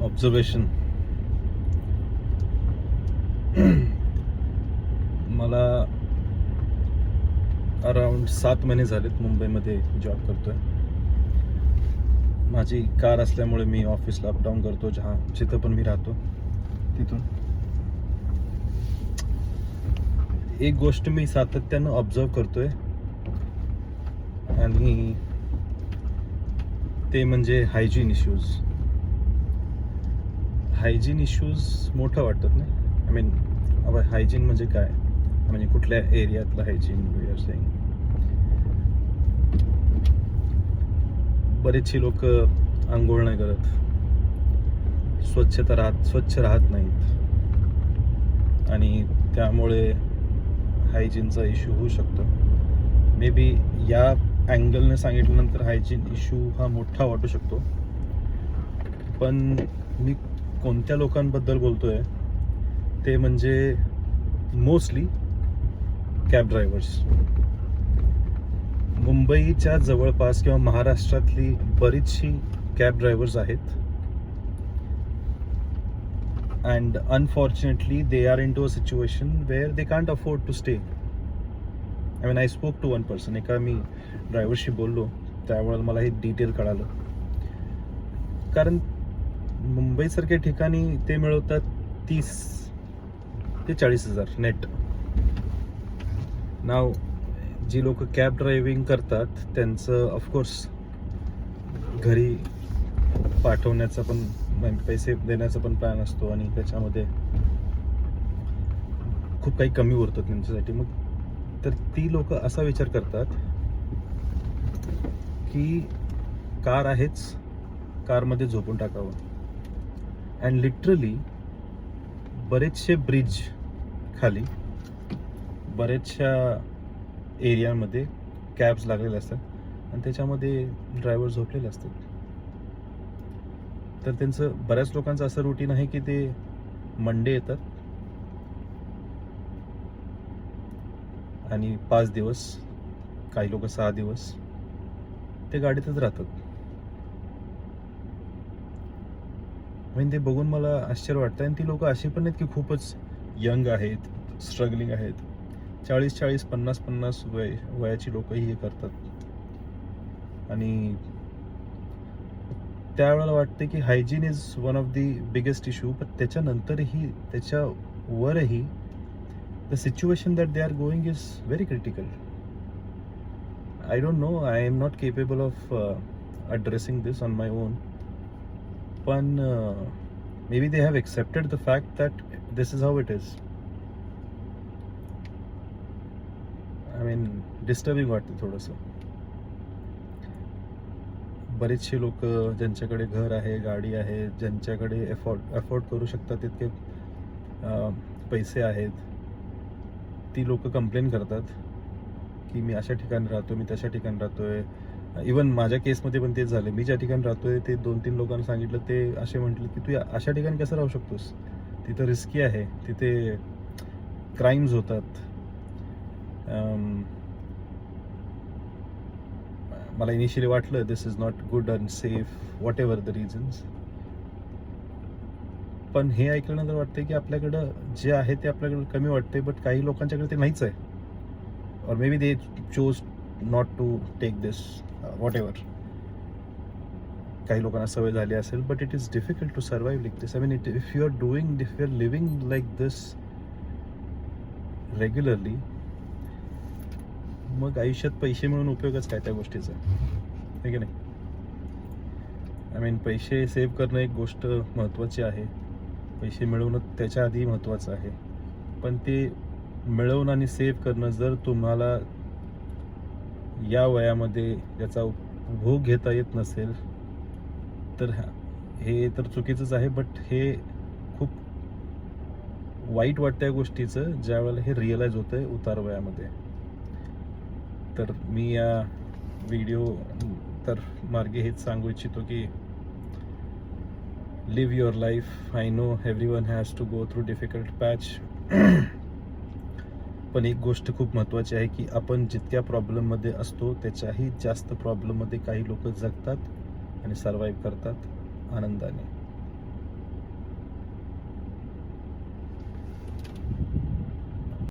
Observation. मला around 7 महिने झालेत मुंबईमध्ये जॉब करतोय. माझी कार असल्यामुळे मी ऑफिसला अपडाऊन करतो, जिथं पण मी राहतो तिथून. एक गोष्ट मी सातत्यानं ऑब्झर्व करतोय आणि ते म्हणजे हायजीन इश्यूज मोठं वाटतात नाही. आय मीन हायजीन म्हणजे काय, म्हणजे कुठल्या एरियातलं हायजीन वी आर सेइंग. बरेचशी लोक आंघोळ नाही करत, स्वच्छ राहत नाहीत आणि त्यामुळे हायजीनचा इश्यू होऊ शकतो. मे बी या अँगलने सांगितल्यानंतर हायजीन इश्यू हा मोठा वाटू शकतो, पण मी कोणत्या लोकांबद्दल बोलतोय ते म्हणजे मोस्टली कॅब ड्रायव्हर्स. मुंबईच्या जवळपास किंवा महाराष्ट्रातली बरीचशी कॅब ड्रायव्हर्स आहेत and unfortunately they are into a situation where they can't afford to stay. I mean I spoke to one person. एका मी ड्रायव्हरशी बोललो, त्यामुळे मला हे डिटेल कळालं. कारण मुंबईसारख्या ठिकाणी ते मिळवतात 30 ते 40 हजार नेट. नाव जी लोक कॅब ड्रायव्हिंग करतात त्यांचं ऑफकोर्स घरी पाठवण्याचा पण पैसे देण्याचा पण प्लॅन असतो आणि त्याच्यामध्ये खूप काही कमी उरतं त्यांच्यासाठी. मग तर ती लोक असा विचार करतात की कार आहेच, कारमध्ये झोपून टाकावं. अँड लिटरली बरेचसे ब्रिज खाली बरेचशा एरियामध्ये कॅब्स लागलेले असतात आणि त्याच्यामध्ये ड्रायव्हर झोपलेले असतात. तर त्यांचं बऱ्याच लोकांचं असं रुटीन आहे की ते मंडे येतात आणि 5 दिवस, काही लोक 6 दिवस ते गाडीतच राहतात. म्हणजे ते बघून मला आश्चर्य वाटतं. आणि ती लोक अशी पण नाहीत की खूपच यंग आहेत, स्ट्रगलिंग आहेत. 40, 50 वयाची लोकही हे करतात. आणि त्यावेळेला वाटते की hygiene is one of the biggest issue. पण त्याच्यानंतरही त्याच्यावरही the situation that they are going is very critical. I don't know, I am not capable of addressing this on my own. पण maybe they have accepted the fact that this is how it is. I mean disturbing वाटतं थोडंसं. बरेचसे लोक ज्यांच्याकडे घर आहे, गाडी आहे, ज्यांच्याकडे अफोर्ड करू शकतात तितके पैसे आहेत, ती लोक कंप्लेन करतात की मी अशा ठिकाणी राहतो, मी तशा ठिकाणी राहतोय. इवन माझ्या केसमध्ये पण तेच झालं. मी ज्या ठिकाणी राहतोय ते 2-3 लोकांना सांगितलं, ते असे म्हटलं की तू अशा ठिकाणी कसं राहू शकतोस, तिथं रिस्की आहे, तिथे क्राईम्स होतात. मला इनिशियली वाटलं this is not good and safe, whatever the reasons. पण हे ऐकल्यानंतर वाटते की आपल्याकडं जे आहे ते आपल्याकडं कमी वाटते, बट काही लोकांच्याकडे ते नाहीच आहे. Or maybe they chose not to take this, whatever. काही लोकांना सवय झाली असेल, but it is difficult to survive like this. I mean if you are living like this regularly, मग आयुष्यात पैसे मिळून उपयोगच काय त्या गोष्टीचा, आहे की नाही. आय मीन पैसे सेव्ह करणं एक गोष्ट महत्त्वाची आहे, पैसे मिळवणं त्याच्या आधी महत्त्वाचं आहे. पण ते मिळवणं आणि सेव्ह करणं जर तुम्हाला या वयामध्ये याचा उपभोग घेता येत नसेल तर हे तर चुकीचंच आहे. बट हे खूप वाईट वाटतं या गोष्टीचं ज्या वेळेला हे रिअलाइज होतं आहे उतार वयामध्ये. तर मी या व्हिडिओ तर मार्गे हेच सांगू इच्छितो की live your life. I know everyone has to go through difficult patch. पण एक गोष्ट खूप महत्त्वाची आहे की आपण जितक्या प्रॉब्लेममध्ये असतो त्याच्याही जास्त प्रॉब्लेममध्ये काही लोक जगतात आणि सर्वाईव्ह करतात आनंदाने.